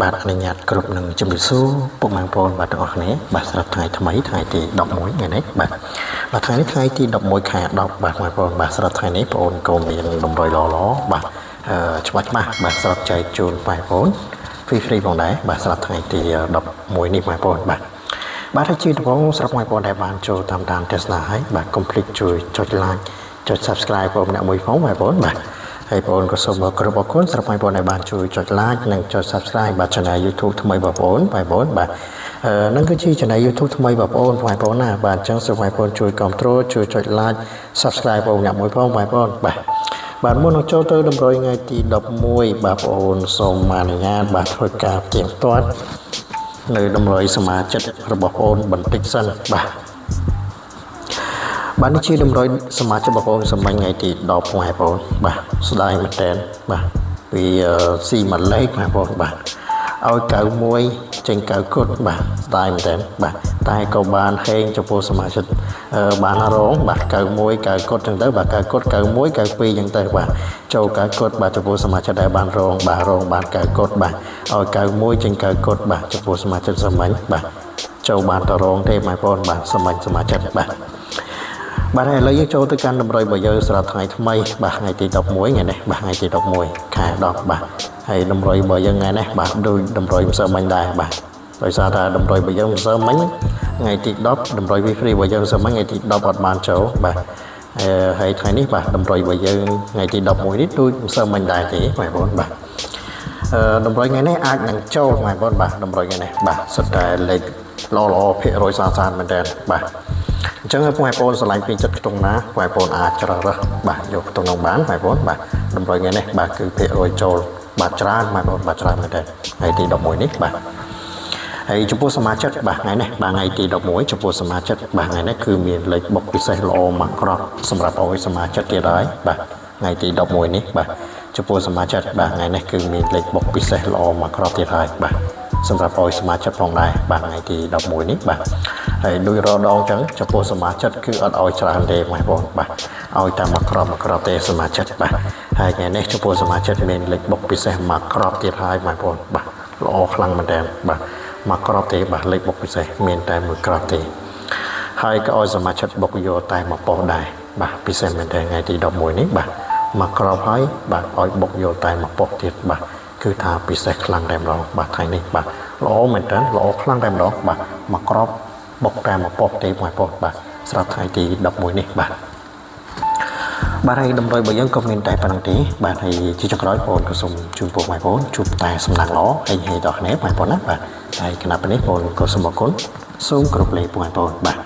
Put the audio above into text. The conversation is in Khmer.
បាទអនុញ្ញាតគ្រប់នឹងជំរាបសួរពុកម៉ែបងប្អូនបាទទាំងអស់គ្នាបាទសម្រាប់ថ្ងៃថ្មីថ្ងៃទី11ថ្ងៃនេះបាទថ្ងៃនេះថ្ងៃទី11ខែ10បាទបងប្អូនបាទសម្រាប់ថ្ងៃនេះបងប្អូនក៏មានតម្រុយល្អបាទច្បាស់បាទសម្រាប់ចែកជូនបងប្អូន free ផងដែរបាទសម្រាប់ថ្ងៃទី11នេះបងប្អូនបាទហើយជាដំបូងសម្រាប់បងប្អូនដែលបានចូលតាមដានទស្សនាហើយបាទ complete ជួយចុច like ចុច subscribe បងប្អូនម្នាក់មួយផងបងប្អូនបាទហើយបងប្អូនក៏សូមគោរពអរគុណសម្រាប់បងប្អូនដែលបានជួយចុច like និងចុច subscribe បាទ channel YouTube ថ្មីបងប្អូនបាទនឹងគឺជា channel YouTube ថ្មីបងប្អូនណាបាទអញ្ចឹងសូមបងប្អូនជួយគ្រប់គ្រងជួយចុច like subscribe បងប្អូនម្នាក់មួយផងបងប្អូនបាទមុននឹងចូលទៅតម្រុយថ្ងៃទី11បាទបងប្អូនសូមអនុញ្ញាតបាទធ្វើការផ្ទៀងផ្ទាត់នៅតម្រុយសមាជិករបស់បងប្អូនបន្តិចសិនបាទនេះជាតម្រុយសមាជិកបងប្អូនសម្រាប់ថ្ងៃទី10បងប្អូនបាទស្ដាយមែនតើបាទពីស៊ីមួយលេខបងប្អូនបាទឲ្យកៅមួយចេញកៅគត់បាទស្ដាយមែនតើបាទតែក៏បានហេងចំពោះសមាជិកបានរងបាទកៅមួយកៅគត់ចឹងទៅបាទកៅគត់កៅមួយកៅពីរចឹងទៅបាទចូលកៅគត់បាទចំពោះសមាជិកដែលបានរងបានកៅគត់បាទឲ្យកៅមួយចេញកៅគត់បាទចំពោះសមាជិកសាមញ្ញបាទចូលបានតរងទេបងប្អូនបាទសាមញ្ញសមាជិកបាទហើយឥឡូវយើងចូលទៅកាន់តម្រុយរបស់យើងសម្រាប់ថ្ងៃថ្មីបាទថ្ងៃទី11ថ្ងៃនេះបាទថ្ងៃទី11ខែ10បាទហើយតម្រុយរបស់យើងថ្ងៃនេះបាទដូចតម្រុយម្សិលមិញដែរបាទដោយសារថាតម្រុយរបស់យើងម្សិលមិញថ្ងៃទី10តម្រុយ free របស់យើងម្សិលមិញថ្ងៃទី10អត់បានចូលបាទហើយថ្ងៃនេះបាទតម្រុយរបស់យើងថ្ងៃទី11នេះដូចម្សិលមិញដែរទេបងប្អូនបាទតម្រុយថ្ងៃនេះអាចនឹងចូលបងប្អូនបាទតម្រុយថ្ងៃនេះបាទសុទ្ធតែលេខល្អភាគរយ30មែនតើបាទអញ្ចឹងបងប្អូនឆ្លាញ់ពីចិត្តខ្ទង់ណាបងប្អូនអាចជ្រើសរើសបាទយកខ្ទង់នោះបានបងប្អូនបាទតម្រុយថ្ងៃនេះបាទគឺភាគរយចូលបាទច្រើនបងប្អូនបាទច្រើនមែនតើថ្ងៃទី11នេះបាទហើយចំពោះសមាជិកបាទថ្ងៃនេះបាទថ្ងៃទី11ចំពោះសមាជិកបាទថ្ងៃនេះគឺមានលេខបុកពិសេសល្អមកក្រប់សម្រាប់ឲ្យសមាជិកទៀតហើយបាទថ្ងៃទី11នេះបាទចំពោះសមាជិកបាទថ្ងៃនេះគឺមានលេខបុកពិសេសល្អមកក្រប់ទៀតហើយបាទសម្រាប់ឲ្យសមាជិកផងដែរបាទថ្ងៃទី11នេះបាទហើយដូចរដងចឹងចំពោះសមាជិកគឺអត់ឲ្យច្រើនទេបងប្អូនបាទឲ្យតែមកក្រប់ទេសមាជិកបាទហើយថ្ងៃនេះចំពោះសមាជិកមានលេខបុកពិសេសមកក្រប់ទៀតហើយបងប្អូនបាទល្អខ្លាំងមែនតើបាទមកក្រប់ទេបាទលេខបុកពិសេសមានតែមួយក្រប់ទេហើយក៏ឲ្យសមាជិកបុកយកតែមួយប៉ុស្តិ៍ដែរបាទពិសេសមែនតើថ្ងៃទី11នេះបាទមកក្រប់ហើយបាទឲ្យបុកយកតែមួយប៉ុស្តិ៍ទៀតបាទគឺថាពិសេសខ្លាំងតែម្ដងបាទថ្ងៃនេះបាទល្អមែនតើល្អខ្លាំងតែម្ដងបាទមកក្រប់បុកតែមួយប៉ុស្តិ៍ទេបងប្អូនបាទស្រាប់ថ្ងៃទី11នេះបាទហើយតម្រុយរបស់យើងក៏មានតែប៉ុណ្្នឹងទេបាទហើយជាចុងក្រោយបងប្អូនក៏សូមជូនពរបងប្អូនជួបតែសំណាងល្អហើយដល់គ្នាបងប្អូនណាបាទហើយគណៈពេលនេះបងប្អូនក៏សូមអរគុណសូមគោរពលាបងប្អូនបាទ